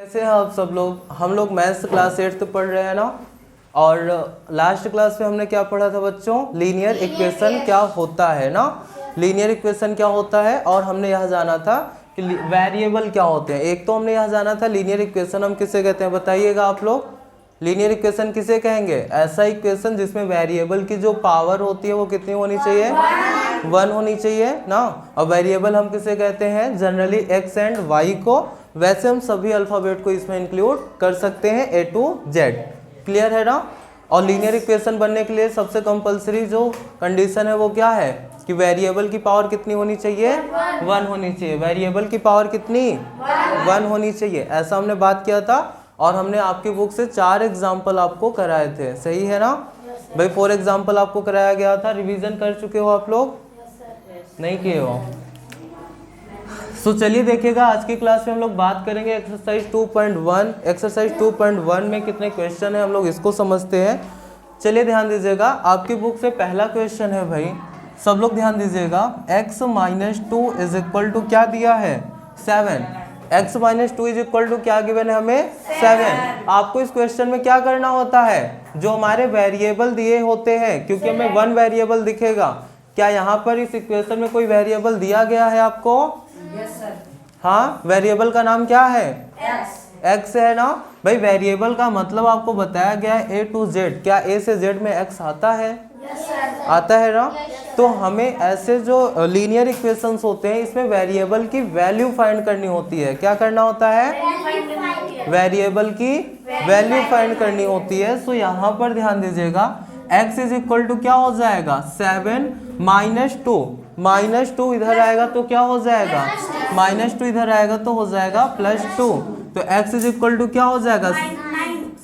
कैसे हैं आप सब लोग। हम लोग मैथ्स क्लास 8 पढ़ रहे हैं ना, और लास्ट क्लास में हमने क्या पढ़ा था बच्चों, लीनियर इक्वेशन क्या होता है ना, लीनियर इक्वेशन क्या होता है। और हमने यह जाना था कि वेरिएबल क्या होते हैं। एक तो हमने यह जाना था लीनियर इक्वेशन हम किसे कहते हैं, बताइएगा आप लोग। लीनियर इक्वेशन किसे कहेंगे, ऐसा इक्वेशन जिसमें वेरिएबल की जो पावर होती है वो कितनी होनी चाहिए, 1 होनी चाहिए ना। और वेरिएबल हम किसे कहते हैं, जनरली एक्स एंड वाई को। वैसे हम सभी अल्फ़ाबेट को इसमें इंक्लूड कर सकते हैं, A to Z। क्लियर है ना। और लीनियर इक्वेशन बनने के लिए सबसे कंपलसरी जो कंडीशन है वो क्या है कि वेरिएबल की पावर कितनी होनी चाहिए, 1 होनी चाहिए। वेरिएबल की पावर कितनी, 1 होनी चाहिए, ऐसा हमने बात किया था। और हमने आपकी बुक से 4 एग्जाम्पल आपको कराए थे, सही है ना भाई। 4 एग्जाम्पल आपको कराया गया था। रिवीजन कर चुके हो आप लोग, नहीं किए हो? तो चलिए देखिएगा, आज की क्लास में हम लोग बात करेंगे एक्सरसाइज 2.1। एक्सरसाइज 2.1 में कितने क्वेश्चन है हम लोग इसको समझते हैं। चलिए ध्यान दीजिएगा, आपकी बुक से पहला क्वेश्चन है भाई, सब लोग ध्यान दीजिएगा। x - 2 इज इक्वल टू क्या दिया है, 7। x - 2 इज इक्वल टू क्या गिवन है हमें, 7। आपको इस क्वेश्चन में क्या करना होता है, जो हमारे वेरिएबल दिए होते हैं, क्योंकि हमें 1 वेरिएबल दिखेगा। क्या यहाँ पर इस इक्वेशन में कोई वेरिएबल दिया गया है आपको? Yes sir. हाँ, वेरिएबल का नाम क्या है, x है ना भाई। वेरिएबल का मतलब आपको बताया गया है A to Z। क्या A से Z में x आता है? Yes sir. आता है ना। तो हमें ऐसे जो लीनियर इक्वेशंस होते हैं इसमें वेरिएबल की वैल्यू फाइंड करनी होती है। क्या करना होता है, वेरिएबल की वैल्यू फाइंड करनी होती है। सो यहाँ पर ध्यान दीजिएगा, x इज इक्वल टू क्या हो जाएगा, 7 - 2। -2 इधर आएगा तो क्या हो जाएगा, -2 इधर आएगा तो हो जाएगा +2। तो x इज इक्वल टू क्या हो जाएगा,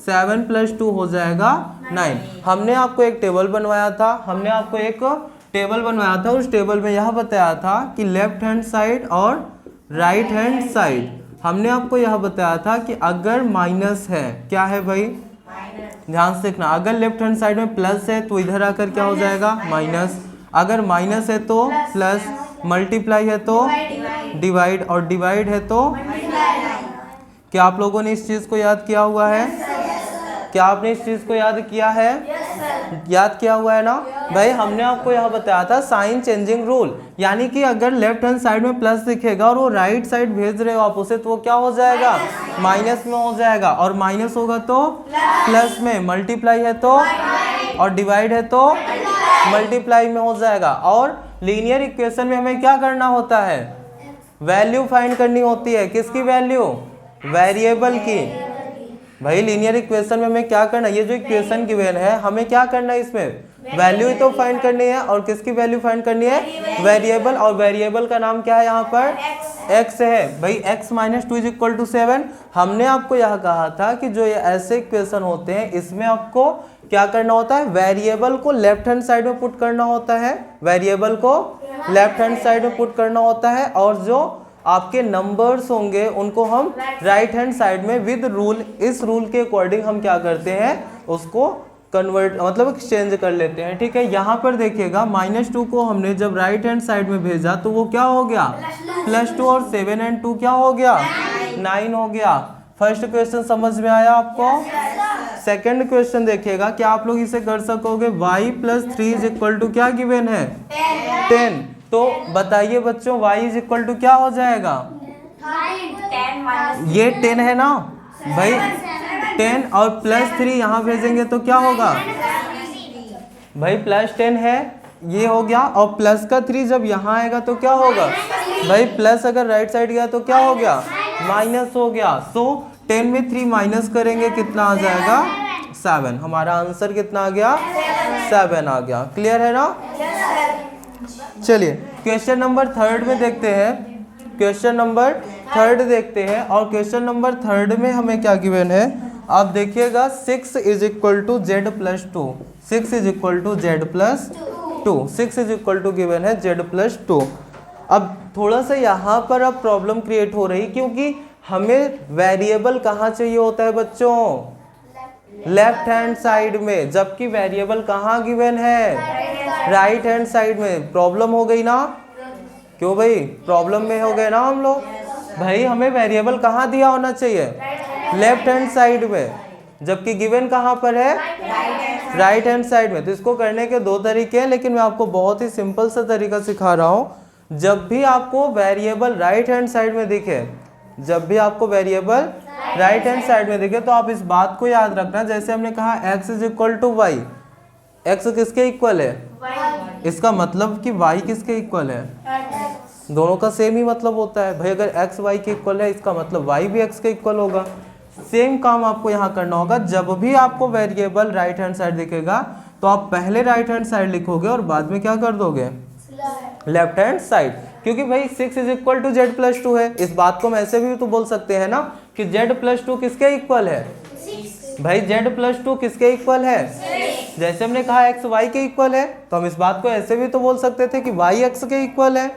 7 + 2 हो जाएगा 9। हमने आपको एक टेबल बनवाया था, उस टेबल में यह बताया था कि लेफ्ट हैंड साइड और राइट हैंड साइड। हमने आपको यह बताया था कि अगर माइनस है, क्या है भाई, ध्यान से देखना, अगर लेफ्ट हैंड साइड में प्लस है तो इधर आकर क्या हो जाएगा, माइनस। अगर माइनस है तो प्लस, मल्टीप्लाई है तो डिवाइड, और डिवाइड है तो, क्या आप लोगों ने इस चीज को याद किया हुआ है? क्या आपने इस चीज को याद किया है? याद किया हुआ है ना भाई। हमने आपको यह बताया था साइन चेंजिंग रूल, यानी कि अगर लेफ्ट हैंड साइड में प्लस दिखेगा और वो राइट साइड भेज रहे हो आप उसे, तो वो क्या हो जाएगा, माइनस में हो जाएगा। और माइनस होगा तो प्लस में, मल्टीप्लाई है तो, और डिवाइड है तो मल्टीप्लाई में हो जाएगा। और लीनियर इक्वेशन में हमें क्या करना होता है, वैल्यू फाइंड करनी होती है। किसकी वैल्यू, वेरिएबल की। भाई लीनियर इक्वेशन में हमें क्या करना है, ये जो इक्वेशन गिवन है हमें क्या करना है, इसमें वैल्यू ही तो फाइंड करनी है। और किसकी वैल्यू फाइंड करनी है, वेरिएबल। और वेरिएबल का नाम क्या है यहाँ पर, x है भाई। x - 2 is equal to 7। हमने आपको यह कहा था कि जो ये ऐसे इक्वेशन होते हैं इसमें आपको क्या करना होता है, वेरिएबल को लेफ्ट हैंड साइड में पुट करना होता है, वेरिएबल को लेफ्ट हैंड साइड में पुट करना होता है। और जो आपके नंबर्स होंगे उनको हम राइट हैंड साइड में विद रूल, इस रूल के अकॉर्डिंग हम क्या करते हैं, उसको कन्वर्ट मतलब एक्सचेंज कर लेते हैं। ठीक है, यहाँ पर देखिएगा -2 को हमने जब राइट हैंड साइड में भेजा तो वो क्या हो गया, +2, और 7 और 2 क्या हो गया, 9 हो गया। फर्स्ट क्वेश्चन समझ में आया आपको? सेकंड क्वेश्चन देखिएगा, क्या आप लोग इसे कर सकोगे, y + 3 इज इक्वल टू क्या गिवन है, 10। तो बताइए बच्चों, y इज इक्वल टू क्या हो जाएगा, ये 10 है ना भाई, 10 और +3 यहाँ भेजेंगे तो क्या होगा भाई, +10 है, ये हो गया। और प्लस का 3 जब यहाँ आएगा तो क्या होगा भाई, प्लस अगर राइट साइड गया तो क्या हो गया, माइनस हो गया। सो 10 में 3 माइनस करेंगे, कितना आ जाएगा, 7। हमारा आंसर कितना आ गया, 7 आ गया। क्लियर है ना। चलिए क्वेश्चन नंबर 3 में देखते हैं, क्वेश्चन नंबर 3 देखते हैं। और क्वेश्चन नंबर 3 में हमें क्या गिवन है, आप देखिएगा, 6 is equal to Z + 2। 6 is equal to Z + 2। 6 is equal to given है Z + 2। अब थोड़ा सा यहाँ पर अब प्रॉब्लम क्रिएट हो रही, क्योंकि हमें वेरिएबल कहाँ चाहिए होता है बच्चों, लेफ्ट हैंड साइड में, जबकि वेरिएबल कहाँ गिवन है, राइट हैंड साइड में। प्रॉब्लम हो गई ना, क्यों भाई, प्रॉब्लम में हो गए ना हम लोग। भाई हमें वेरिएबल कहाँ दिया होना चाहिए, लेफ्ट हैंड साइड में, जबकि गिवन कहाँ पर है? राइट हैंड साइड में। तो इसको करने के दो तरीके हैं, लेकिन मैं आपको बहुत ही सिंपल सा तरीका सिखा रहा हूँ। जब भी आपको वेरिएबल राइट हैंड साइड में दिखे, जब भी आपको वेरिएबल राइट हैंड साइड में दिखे, तो आप इस बात को याद रखना, जैसे हमने कहा x is equal to y, x किसके इक्वल है? इसका मतलब कि y किसके इक्वल है? दोनों का सेम ही मतलब होता है भाई। अगर x y के इक्वल है, इसका मतलब y भी x के इक्वल होगा। सेम काम आपको यहाँ करना होगा। जब भी आपको वेरिएबल राइट हैंड साइड दिखेगा, तो आप पहले राइट हैंड साइड लिखोगे और बाद में क्या कर दोगे? Left hand side. क्योंकि भाई 6 is equal to Z plus 2 है। इस बात को हम ऐसे भी तो बोल सकते हैं ना कि जेड प्लस 2 किसके इक्वल है? भाई जेड प्लस 2 किसके इक्वल है? जैसे हमने कहा एक्स वाई के इक्वल है, तो हम इस बात को ऐसे भी तो बोल सकते थे कि वाई एक्स के इक्वल है।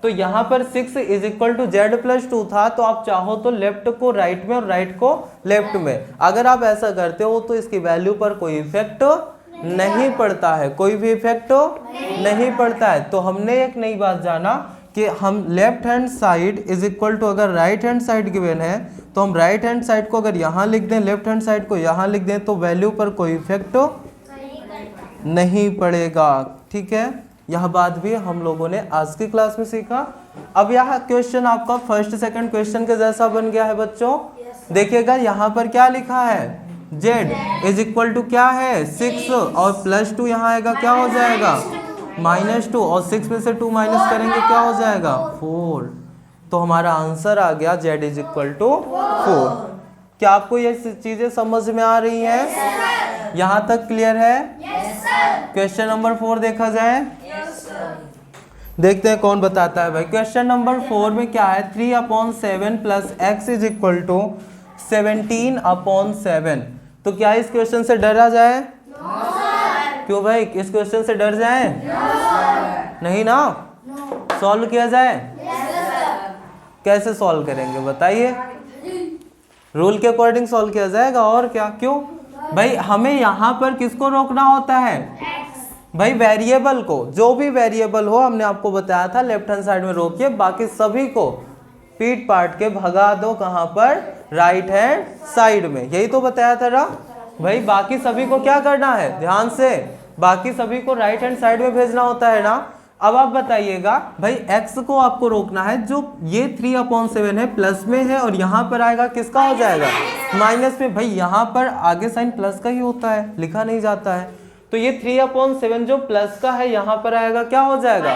तो यहाँ पर 6 is equal to Z plus 2 था, तो आप चाहो तो लेफ्ट को राइट में और राइट को लेफ्ट में। अगर आप ऐसा करते हो तो इसकी वैल्यू पर कोई इफेक्ट नहीं पड़ता है, कोई भी इफेक्ट नहीं पड़ता है। तो हमने एक नई बात जाना कि हम left hand side is equal to, अगर राइट हैंड साइड गिवन है तो हम राइट हैंड साइड को अगर यहाँ लिख दें, लेफ्ट हैंड साइड को यहाँ लिख दें, तो वैल्यू पर कोई इफेक्ट नहीं पड़ेगा। ठीक है, यह बात भी हम लोगों ने आज की क्लास में सीखा। अब यह क्वेश्चन आपका फर्स्ट सेकंड क्वेश्चन के जैसा बन गया है बच्चों। देखिएगा यहाँ पर क्या लिखा है? z इज इक्वल टू क्या है? 6 और प्लस 2 यहाँ आएगा, क्या हो जाएगा? -2, और 6 में से 2 माइनस करेंगे क्या हो जाएगा? 4। तो हमारा आंसर आ गया z इज इक्वल टू 4। क्या आपको ये चीजें समझ में आ रही हैं? यहाँ तक क्लियर है? क्वेश्चन नंबर 4 देखा जाए। देखते हैं कौन बताता है भाई। क्वेश्चन नंबर 4 में क्या है? 3/7 plus x is equal to 17/7। तो क्या इस क्वेश्चन से डरा जाए? क्यों भाई, इस क्वेश्चन से डर जाए? नहीं ना? सॉल्व किया जाए? कैसे सॉल्व करेंगे बताइए? रूल के अकॉर्डिंग सॉल्व किया जाएगा, और क्या। क्यों भाई? हमें यहाँ पर किसको रोकना होता है? भाई वेरिएबल को। जो भी वेरिएबल हो, हमने आपको बताया था लेफ्ट हैंड साइड में रोकिए, बाकी सभी को पीट पाट के भगा दो कहाँ पर? राइट हैंड साइड में। यही तो बताया था ना भाई। बाकी सभी को क्या करना है? ध्यान से, बाकी सभी को राइट हैंड साइड में भेजना होता है ना। अब आप बताइएगा भाई, x को आपको रोकना है, जो ये 3/7 है प्लस में है, और यहाँ पर आएगा किसका हो जाएगा? माइनस में। भाई यहाँ पर आगे साइन प्लस का ही होता है, लिखा नहीं जाता है। तो ये 3/7 जो प्लस का है, यहाँ पर आएगा क्या हो जाएगा?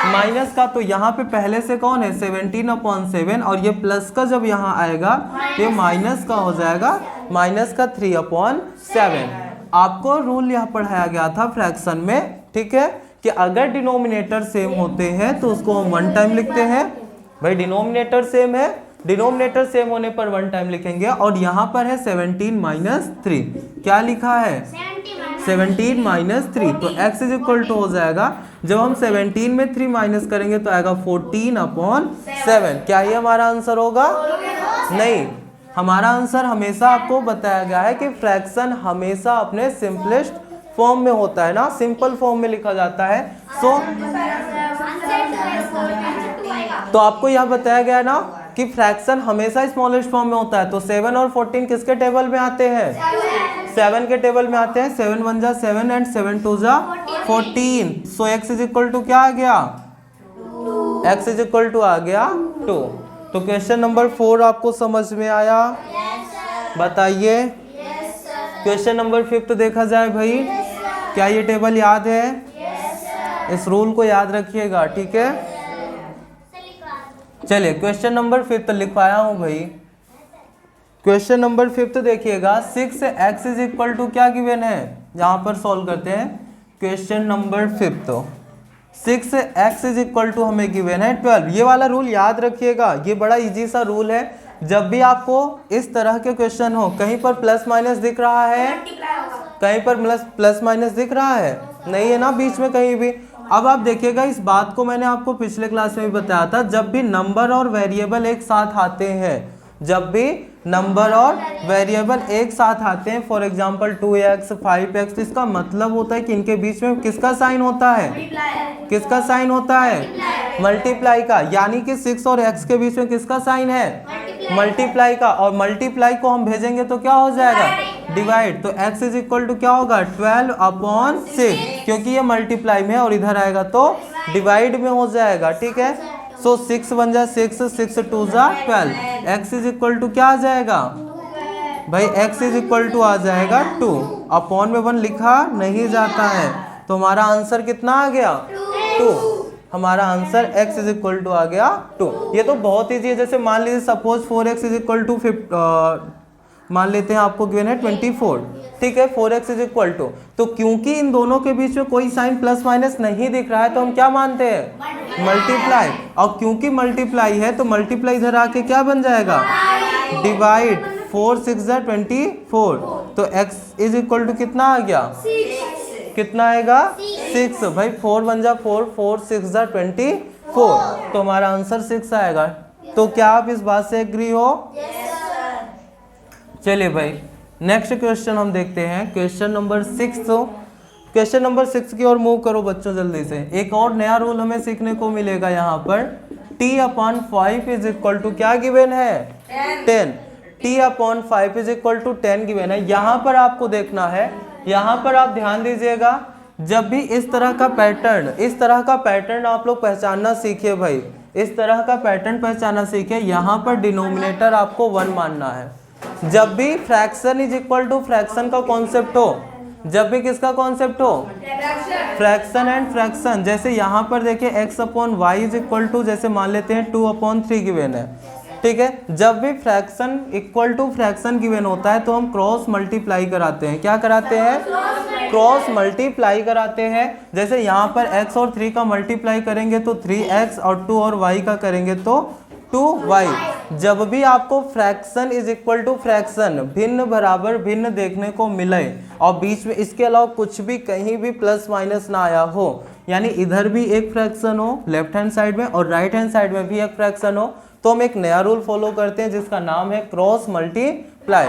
माइनस का। तो यहाँ पे पहले से कौन है? 17/7, और ये प्लस का जब यहाँ आएगा ये माइनस का हो जाएगा, माइनस का 3/7। आपको रूल यहाँ पढ़ाया गया था फ्रैक्शन में, ठीक है, कि अगर डिनोमिनेटर सेम होते हैं तो उसको हम 1 टाइम लिखते हैं। भाई डिनोमिनेटर सेम है, डिनोमिनेटर सेम होने पर 1 टाइम लिखेंगे। और यहाँ पर है 17 - 3, क्या लिखा है? 17 - 3। तो x इज इक्वल टू हो जाएगा, जब हम 17 में 3 माइनस करेंगे तो आएगा 14/7। क्या ये हमारा आंसर होगा? नहीं, हमारा आंसर हमेशा आपको बताया गया है कि फ्रैक्शन हमेशा अपने सिंपलेस्ट फॉर्म में होता है ना, सिंपल फॉर्म में लिखा जाता है। तो आपको यह बताया गया ना कि फ्रैक्शन हमेशा स्मॉलेस्ट फॉर्म में होता है। तो 7 और 14 किसके टेबल में आते हैं? 7 के टेबल में आते हैं। 7 1 जा 7 एंड 7 2 जा 14। सो x इज इक्वल टू क्या आ गया? x इज इक्वल टू आ गया 2। तो क्वेश्चन नंबर 4 आपको समझ में आया? बताइए। क्वेश्चन नंबर 5 देखा जाए भाई। क्या ये टेबल याद है? इस रूल को याद रखिएगा, ठीक है। चलिए क्वेश्चन नंबर 5 लिखवाया हूं भाई। क्वेश्चन नंबर 5 देखिएगा। 6x इज इक्वल टू क्या गिवन है? यहाँ पर सॉल्व करते हैं question number 5। 6x is equal to हमें गिवन है 12। ये वाला रूल याद रखिएगा, ये बड़ा इजी सा रूल है। जब भी आपको इस तरह के क्वेश्चन हो, कहीं पर प्लस माइनस दिख रहा है? कहीं पर प्लस माइनस दिख रहा है? नहीं है ना बीच में कहीं भी। अब आप देखिएगा, इस बात को मैंने आपको पिछले क्लास में भी बताया था। जब भी नंबर और वेरिएबल एक साथ आते हैं, जब भी नंबर और वेरिएबल एक साथ आते हैं, फॉर एग्जांपल 2x 5x, तो इसका मतलब होता है कि इनके बीच में किसका साइन होता है? किसका साइन होता है? मल्टीप्लाई का। यानी कि 6 और x के बीच में किसका साइन है? मल्टीप्लाई का, और मल्टीप्लाई को हम भेजेंगे तो क्या हो जाएगा, डिवाइड। तो x इज इक्वल टू क्या होगा, 12/6, क्योंकि ये मल्टीप्लाई में है और इधर आएगा तो डिवाइड में हो जाएगा, ठीक है। सो 6 1 जा 6, 6 2 जा 12, x इज इक्वल टू क्या आ जाएगा भाई, x इज इक्वल टू आ जाएगा 2, अपॉन में 1 लिखा नहीं जाता है, तो हमारा आंसर कितना आ गया, 2। हमारा answer x is equal to आ गया 2। ये तो बहुत ईजी है। जैसे मान लीजिए suppose 4x is equal to मान लेते हैं आपको गिवन है 24, ठीक है। 4x इज इक्वल टू, तो क्योंकि इन दोनों के बीच में कोई साइन प्लस माइनस नहीं दिख रहा है तो हम क्या मानते हैं, मल्टीप्लाई। और क्योंकि मल्टीप्लाई है तो मल्टीप्लाई इधर आके क्या बन जाएगा, डिवाइड। 4 6 जा 24, तो x इज इक्वल टू कितना आ गया, कितना आएगा, 6। भाई 4 1 जा 4, 4 6 जा 24, तो हमारा आंसर 6 आएगा। तो क्या आप इस बात से एग्री हो? चलिए भाई नेक्स्ट क्वेश्चन हम देखते हैं, क्वेश्चन नंबर 6। क्वेश्चन नंबर 6 की ओर मूव करो बच्चों जल्दी से। एक और नया रूल हमें सीखने को मिलेगा यहाँ पर। t/5 इज इक्वल टू क्या गिवन है, 10। t/5 is equal to 10 given है। यहाँ पर आपको देखना है, यहाँ पर आप ध्यान दीजिएगा, जब भी इस तरह का पैटर्न आप लोग पहचानना सीखिए भाई, इस तरह का पैटर्न पहचानना सीखिए। यहाँ पर डिनोमिनेटर आपको 1 मानना है। जब भी fraction is equal to fraction का कॉन्सेप्ट हो, जब भी किसका कॉन्सेप्ट हो, फ्रैक्शन एंड फ्रैक्शन। जैसे यहाँ पर देखिए x/y इज इक्वल टू, जैसे मान लेते हैं 2/3 गिवन है, ठीक है। जब भी fraction equal to fraction given होता है तो हम क्रॉस मल्टीप्लाई कराते हैं। क्या कराते हैं, क्रॉस मल्टीप्लाई कराते हैं। जैसे यहाँ पर x और 3 का मल्टीप्लाई करेंगे तो 3x, और 2 और y का करेंगे तो 2y। जब भी आपको fraction is equal to fraction भिन्न बराबर भिन्न देखने को मिले और बीच में इसके अलावा कुछ भी कहीं भी प्लस माइनस ना आया हो, यानी इधर भी एक फ्रैक्शन हो लेफ्ट हैंड साइड में और राइट हैंड साइड में भी एक फ्रैक्शन हो, तो हम एक नया रूल फॉलो करते हैं जिसका नाम है cross multiply.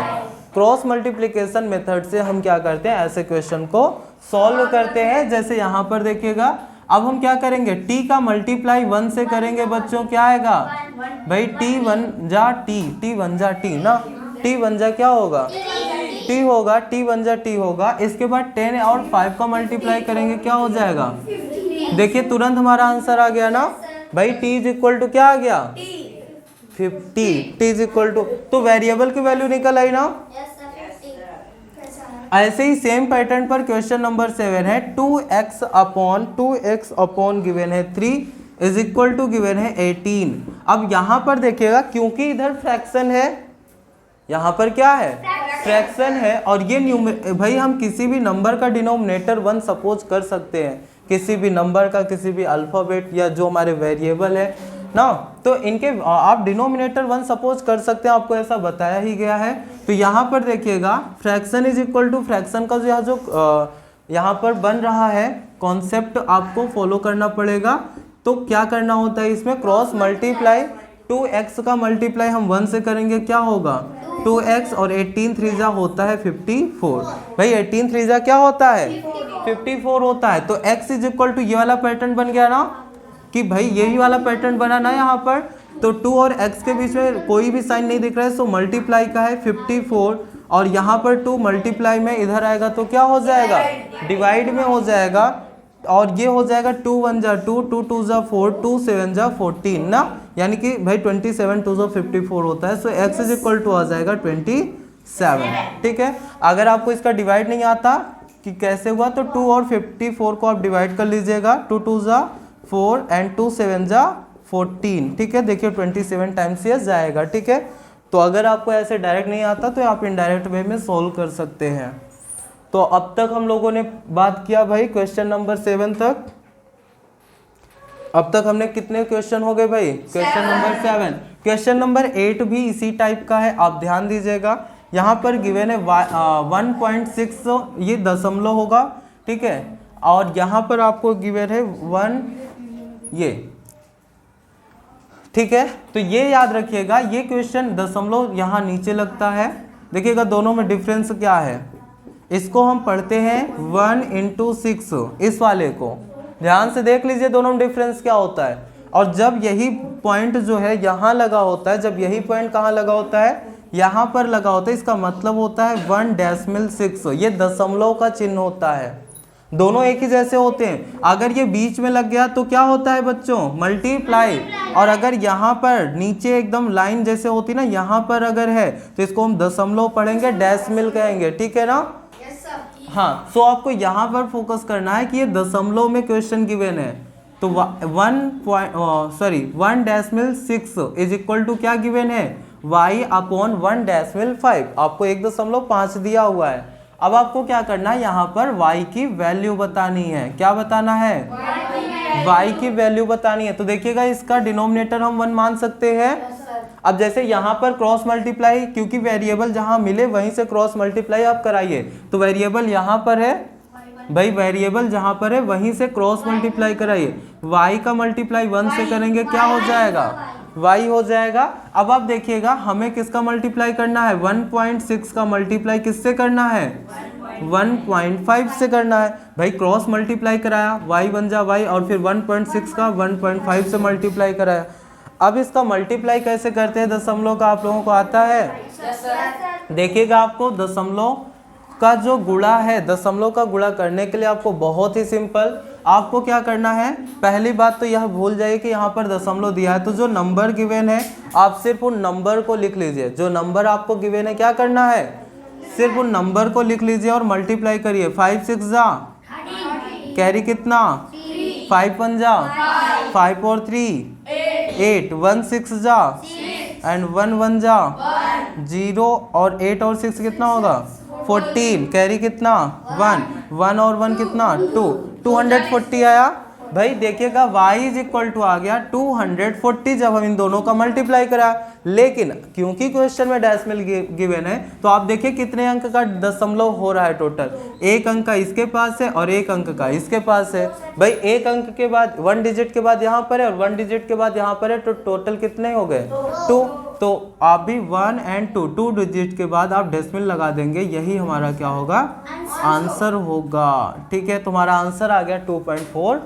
Cross multiplication method से हम क्या करते हैं, ऐसे क्वेश्चन को सॉल्व करते हैं। जैसे यहाँ पर देखिएगा, अब हम क्या करेंगे, t का मल्टीप्लाई 1 से करेंगे बच्चों, क्या आएगा भाई, t1 जा t ना, t1 जा क्या होगा, t होगा, t1 जा t होगा। इसके बाद 10 और 5 का मल्टीप्लाई करेंगे, क्या हो जाएगा, देखिए तुरंत हमारा आंसर आ गया ना भाई, t इज इक्वल टू क्या आ गया, 50। t इज इक्वल टू, तो वेरिएबल की वैल्यू निकल आई ना। ऐसे ही सेम पैटर्न पर क्वेश्चन नंबर 7 है, 2x अपॉन गिवन है 3 इज इक्वल टू गिवन है 18। अब यहाँ पर देखिएगा, क्योंकि इधर फ्रैक्शन है, यहाँ पर क्या है, फ्रैक्शन है, और ये भाई हम किसी भी नंबर का डिनोमिनेटर 1 सपोज कर सकते हैं, किसी भी नंबर का, किसी भी अल्फाबेट या जो हमारे वेरिएबल है ना, तो इनके आप डिनोमिनेटर 1 सपोज कर सकते हैं, आपको ऐसा बताया ही गया है। तो यहाँ पर देखिएगा, fraction is equal to fraction का जो यहाँ पर बन रहा है कॉन्सेप्ट आपको फॉलो करना पड़ेगा। तो क्या करना होता है इसमें, क्रॉस मल्टीप्लाई। 2x का मल्टीप्लाई हम 1 से करेंगे, क्या होगा 2x, और 18 3 जा होता है 54। भाई 18 3 जा क्या होता है 54 होता है। तो x इज इक्वल टू ये वाला पैटर्न बन गया ना, कि भाई यही वाला पैटर्न बना ना यहाँ पर। तो 2 और x के बीच में कोई भी साइन नहीं दिख रहा है, सो मल्टीप्लाई का है 54, और यहाँ पर 2 मल्टीप्लाई में इधर आएगा तो क्या हो जाएगा, डिवाइड में हो जाएगा, और ये हो जाएगा 2 1 जा 2, 2 2 जा 4, 2 7 जा 14 ना, यानी कि भाई 27 2 जा 54 होता है। सो x इज इक्वल टू आ जाएगा 27, ठीक है। अगर आपको इसका डिवाइड नहीं आता कि कैसे हुआ, तो 2 और 54 को आप डिवाइड कर लीजिएगा, 2 2 जा 4 एंड 2 7 जा 14, ठीक है। देखिए 27 टाइम्स ये जाएगा, ठीक है। तो अगर आपको ऐसे डायरेक्ट नहीं आता तो आप इनडायरेक्ट वे में सोल्व कर सकते हैं। तो अब तक हम लोगों ने बात किया भाई क्वेश्चन नंबर 7 तक। अब तक हमने कितने क्वेश्चन हो गए भाई, क्वेश्चन नंबर 7। क्वेश्चन नंबर 8 भी इसी टाइप का है, आप ध्यान दीजिएगा। यहाँ पर गिवन है 1.6, ये दशमलव होगा, ठीक है, और यहाँ पर आपको गिवन है 1 ये, ठीक है। तो ये याद रखिएगा, ये क्वेश्चन दशमलव यहाँ नीचे लगता है। देखिएगा दोनों में डिफरेंस क्या है, इसको हम पढ़ते हैं 1 × 6, इस वाले को ध्यान से देख लीजिए दोनों में डिफरेंस क्या होता है। और जब यही पॉइंट जो है यहाँ लगा होता है, जब यही पॉइंट कहाँ लगा होता है, यहाँ पर लगा होता है, इसका मतलब होता है 1.6। ये दशमलव का चिन्ह होता है, दोनों एक ही जैसे होते हैं। अगर ये बीच में लग गया तो क्या होता है बच्चों, मल्टीप्लाई। और अगर यहाँ पर नीचे एकदम लाइन जैसे होती ना, यहाँ पर अगर है तो इसको हम दशमलव पढ़ेंगे, डेसिमल कहेंगे, ठीक है ना। हाँ, सो आपको यहाँ पर फोकस करना है कि ये दशमलव में क्वेश्चन गिवन है, तो 1.6 इज इक्वल टू क्या गिवन है, y अपॉन 1.5। आपको 1.5 दिया हुआ है। अब आपको क्या करना है, यहाँ पर y की वैल्यू बतानी है। क्या बताना है, y की वैल्यू बतानी है। तो देखिएगा इसका डिनोमिनेटर हम 1 मान सकते हैं। अब जैसे यहाँ पर क्रॉस मल्टीप्लाई, क्योंकि वेरिएबल जहाँ मिले वहीं से क्रॉस मल्टीप्लाई आप कराइए, तो वेरिएबल यहाँ पर है भाई, वेरिएबल जहाँ पर है वहीं से क्रॉस मल्टीप्लाई कराइए। y का मल्टीप्लाई 1 से करेंगे, क्या हो जाएगा, y हो जाएगा। अब आप देखिएगा हमें किसका मल्टीप्लाई करना है, 1.6 का मल्टीप्लाई किससे करना है, 1.5 से करना है। भाई क्रॉस मल्टीप्लाई कराया, y बन जा y, और फिर 1.6 का 1.5 से मल्टीप्लाई कराया। अब इसका मल्टीप्लाई कैसे करते हैं दशमलव का, आप लोगों को आता है। देखिएगा आपको दशमलव का जो गुणा है, दशमलव का गुणा करने के लिए आपको बहुत ही सिंपल, आपको क्या करना है, पहली बात तो यह भूल जाइए कि यहाँ पर दशमलव दिया है, तो जो नंबर गिवन है आप सिर्फ उन नंबर को लिख लीजिए। जो नंबर आपको गिवन है क्या करना है, सिर्फ उन नंबर को लिख लीजिए और मल्टीप्लाई करिए। 5 6 जा कैरी कितना, 5 1 जा 5 और 3 8, 1 6 जा एंड 1 1 जा 0, और 8 और 6 कितना होगा 14, कैरी कितना 1, 1 और 1 कितना 2, 240 आया। भाई देखिएगा y इज इक्वल टू आ गया 240 जब हम इन दोनों का मल्टीप्लाई करा। लेकिन क्योंकि क्वेश्चन में डेसिमल गिवन है, तो आप देखिए कितने अंक का दशमलव हो रहा है टोटल, एक अंक का इसके पास है और एक अंक का इसके पास है। भाई एक अंक के बाद 1 डिजिट के बाद यहाँ पर है और 1 डिजिट के बाद यहाँ पर है, तो टोटल कितने हो गए 2। तो आप भी 1 एंड 2 डिजिट के बाद आप डेसिमल लगा देंगे, यही हमारा क्या होगा, आंसर होगा। ठीक है, तुम्हारा आंसर आ गया 2.40।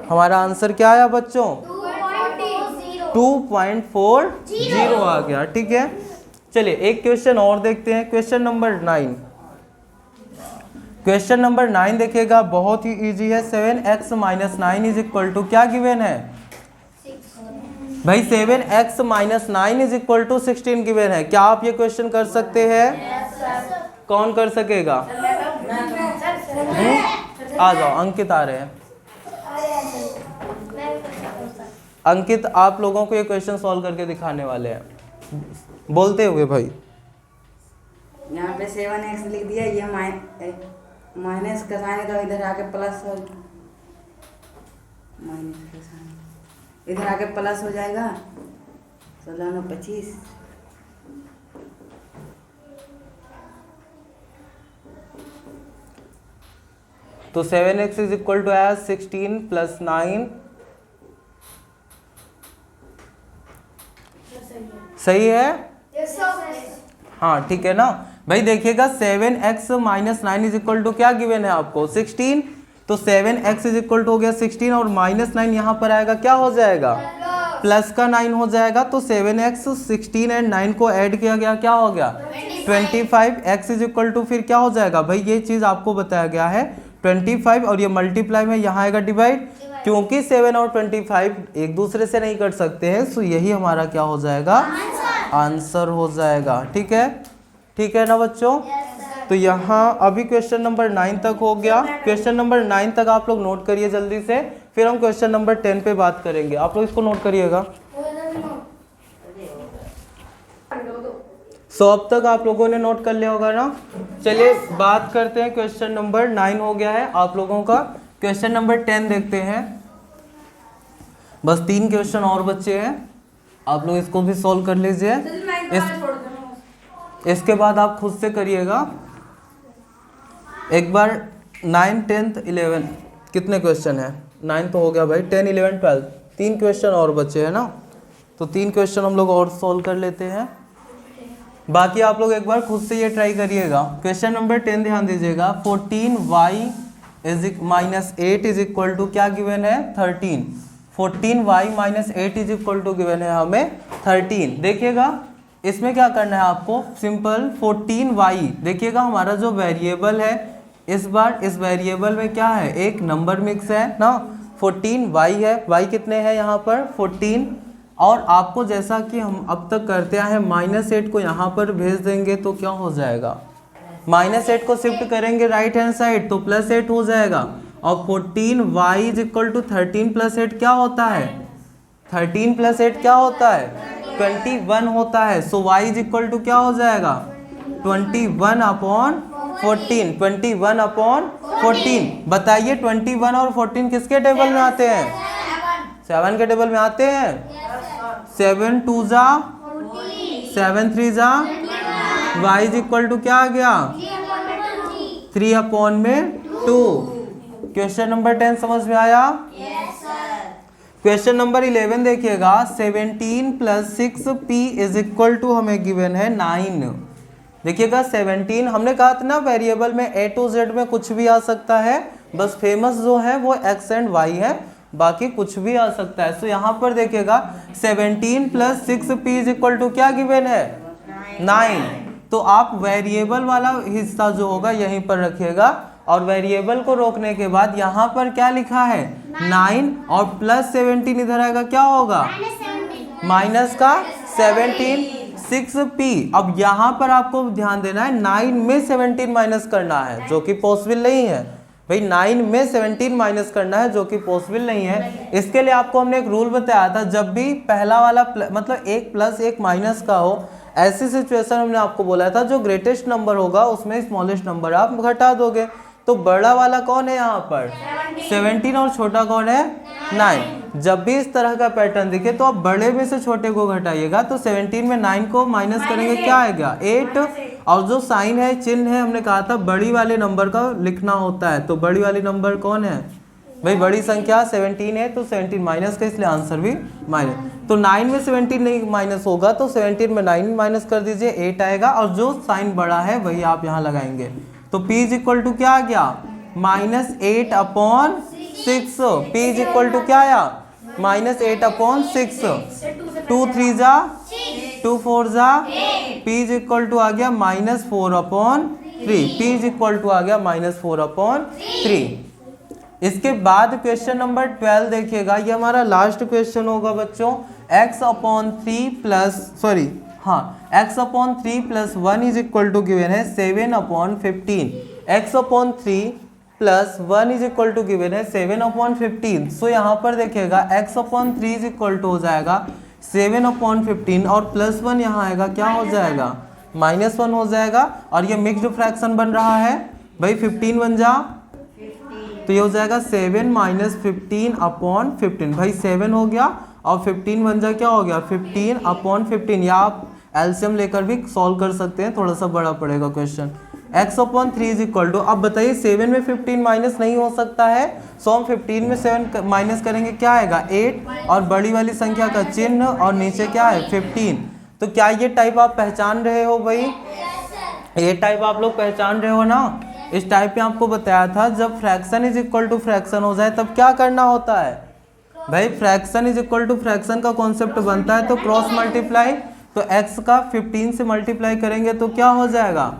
हमारा आंसर क्या आया बच्चों, 2.40 आ गया। ठीक है, चलिए एक क्वेश्चन और देखते हैं, क्वेश्चन नंबर 9। क्वेश्चन नंबर 9 देखिएगा, बहुत ही इजी है। 7x - 9 इज इक्वल टू क्या गिवन है भाई, 7x - 9 is equal to 16 given है। क्या आप ये क्वेश्चन कर सकते हैं? कौन कर सकेगा? आ जाओ, अंकित आ रहे हैं। अंकित आप लोगों को ये क्वेश्चन सॉल्व करके दिखाने वाले हैं, बोलते हुए भाई। यहाँ पे 7x लिख दिया, ये माइनस का साइन है तो इधर आके प्लस हो, माइनस का साइन इधर आके प्लस हो जाएगा। 16 9 25, तो 7x इज इक्वल टू 16 + 9। सही है? हाँ ठीक है ना भाई। देखिएगा 7x - 9 इज इक्वल टू क्या गिवन है आपको, 16। तो 7x इज इक्वल टू हो गया 16 और -9 यहाँ पर आएगा, क्या हो जाएगा, प्लस का 9 हो जाएगा। तो 7x 16 एंड 9 को ऐड किया गया, क्या हो गया 25। x इज इक्वल टू फिर क्या हो जाएगा भाई, ये चीज़ आपको बताया गया है 25, और ये मल्टीप्लाई में यहाँ आएगा डिवाइड, क्योंकि 7 और 25 एक दूसरे से नहीं कर सकते हैं। सो यही हमारा क्या हो जाएगा, आंसर हो जाएगा। ठीक है, ठीक है ना बच्चों। तो यहाँ अभी क्वेश्चन नंबर 9 तक हो गया। क्वेश्चन नंबर 9 तक आप लोग नोट करिए जल्दी से, फिर हम क्वेश्चन नंबर 10 पे बात करेंगे। आप लोग इसको नोट करिएगा। सो अब तक आप लोगों ने नोट कर लिया होगा ना। चलिए बात करते हैं, क्वेश्चन नंबर 9 हो गया है आप लोगों का। क्वेश्चन नंबर 10 देखते हैं। बस 3 क्वेश्चन और बच्चे हैं, आप लोग इसको भी सॉल्व कर लीजिए। इसके बाद आप खुद से करिएगा एक बार। 9 10 11 कितने क्वेश्चन है, 9 तो हो गया भाई, 10 11 12 3 क्वेश्चन और बचे हैं ना। तो 3 क्वेश्चन हम लोग और सॉल्व कर लेते हैं, बाकी आप लोग एक बार खुद से ये ट्राई करिएगा। क्वेश्चन नंबर 10 ध्यान दीजिएगा। 14y - 8 इज इक्वल टू क्या गिवन है 13। 14y minus 8 is equal to given है हमें 13। देखिएगा इसमें क्या करना है आपको, सिंपल 14y, देखिएगा हमारा जो वेरिएबल है इस बार इस वेरिएबल में क्या है, एक नंबर मिक्स है ना, 14y है, y कितने हैं यहाँ पर 14, और आपको जैसा कि हम अब तक करते आए हैं -8 को यहाँ पर भेज देंगे तो क्या हो जाएगा, -8 को शिफ्ट करेंगे राइट हैंड साइड तो +8 हो जाएगा, और 14y इज इक्वल टू 13 + 8 क्या होता है, 13 + 8 क्या होता है 21 होता है। सो y इज इक्वल टू क्या हो जाएगा 21/14, 21/14। बताइए 21 और 14 किसके टेबल में आते हैं, 7 के टेबल में आते हैं। 7 2 जा 7 3 जा, y इज इक्वल टू क्या आ गया 3/2। क्वेश्चन नंबर 10 समझ में आया। क्वेश्चन नंबर 11 देखिएगा, 17 + 6p इज इक्वल टू हमें गिवन है 9। देखिएगा 17, हमने कहा था ना वेरिएबल में A to Z में कुछ भी आ सकता है, बस फेमस जो है वो x एंड y है, बाकी कुछ भी आ सकता है। सो यहाँ पर देखिएगा 17 + 6p इज इक्वल टू क्या गिवन है 9। तो आप वेरिएबल वाला हिस्सा जो होगा यहीं पर रखिएगा, और वेरिएबल को रोकने के बाद यहाँ पर क्या लिखा है 9 और +17 इधर आएगा क्या होगा माइनस का 17 6p। अब यहाँ पर आपको ध्यान देना है 9 में 17 माइनस करना है जो कि पॉसिबल नहीं है भाई, 9 में 17 माइनस करना है जो कि पॉसिबल नहीं है। इसके लिए आपको हमने एक रूल बताया था, जब भी पहला वाला मतलब 1 + 1 माइनस का हो, ऐसी सिचुएशन हमने आपको बोला था जो ग्रेटेस्ट नंबर होगा उसमें स्मॉलेस्ट नंबर आप घटा दोगे। तो बड़ा वाला कौन है यहाँ पर 17 और छोटा कौन है 9। जब भी इस तरह का पैटर्न दिखे तो आप बड़े में से छोटे को घटाइएगा, तो 17 में 9 को माइनस करेंगे क्या आएगा 8, और जो साइन है चिन्ह है हमने कहा था बड़ी वाले नंबर का लिखना होता है, तो बड़ी वाली नंबर कौन है भाई, बड़ी संख्या 17 है तो 17 माइनस का, इसलिए आंसर भी माइनस। तो 9 में 17 नहीं माइनस होगा तो 17 में 9 माइनस कर दीजिए 8 आएगा, और जो साइन बड़ा है वही आप यहाँ लगाएंगे। तो p इज इक्वल टू क्या आ गया -8/6। p इज इक्वल टू क्या आया -8/6। 2 3 जा 2 4 जा, p इज इक्वल टू आ गया -4/3। p इज इक्वल टू आ गया -4/3। इसके बाद क्वेश्चन नंबर 12 देखिएगा, ये हमारा लास्ट क्वेश्चन होगा बच्चों। x/3 + 1 is equal to given है 7/15। x/3 + 1 is equal to given है 7/15। सो यहाँ पर देखिएगा x/3 इज इक्वल टू हो जाएगा 7/15, और +1 यहाँ आएगा क्या हो जाएगा -1 हो जाएगा, और ये मिक्स्ड फ्रैक्शन बन रहा है भाई, 15 बन जा, तो ये हो जाएगा 7 - 15/15। भाई 7 हो गया और 15 बन जा क्या हो गया 15/15, या आप एलसीएम लेकर भी सॉल्व कर सकते हैं, थोड़ा सा बड़ा पड़ेगा question. x/3 is equal to, अब बताइए 7 में 15 माइनस नहीं हो सकता है, सो हम 15 में 7 माइनस करेंगे क्या आएगा 8, और बड़ी वाली संख्या का चिन्ह और नीचे क्या है 15। तो क्या ये टाइप आप पहचान रहे हो भाई, ये टाइप आप लोग पहचान रहे हो ना। इस टाइप में आपको बताया था जब fraction is equal to fraction हो जाए तब क्या करना होता है भाई, fraction is equal to fraction का कॉन्सेप्ट बनता है तो क्रॉस मल्टीप्लाई, तो x का 15 से मल्टीप्लाई करेंगे तो क्या हो जाएगा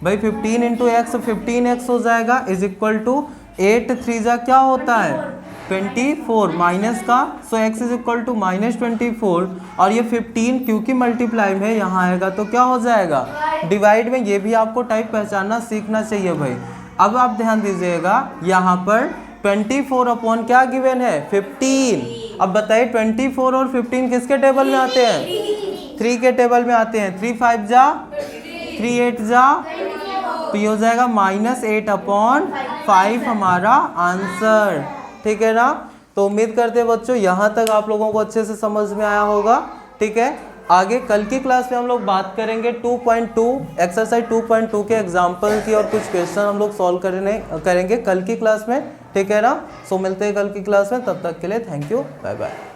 भाई 15 × x 15x हो जाएगा, इज इक्वल टू 8 3 जा क्या होता है 24 माइनस का, सो x इज इक्वल टू -24, और ये 15 क्योंकि मल्टीप्लाई में यहाँ आएगा तो क्या हो जाएगा डिवाइड में। ये भी आपको टाइप पहचानना सीखना चाहिए भाई। अब आप ध्यान दीजिएगा यहाँ पर 24 क्या गिवन है 15। अब बताइए 24 और 15 किसके टेबल में आते हैं 3 के टेबल में आते हैं। 3 5 जा 3 8 जा, तो ये हो जाएगा -8/5 हमारा आंसर, ठीक है ना। तो उम्मीद करते हैं बच्चों यहाँ तक आप लोगों को अच्छे से समझ में आया होगा, ठीक है। आगे कल की क्लास में हम लोग बात करेंगे 2.2 एक्सरसाइज 2.2 के एग्जाम्पल की, और कुछ क्वेश्चन हम लोग सॉल्व करेंगे कल की क्लास में, ठीक है ना। सो मिलते हैं कल की क्लास में, तब तक के लिए थैंक यू, बाय बाय।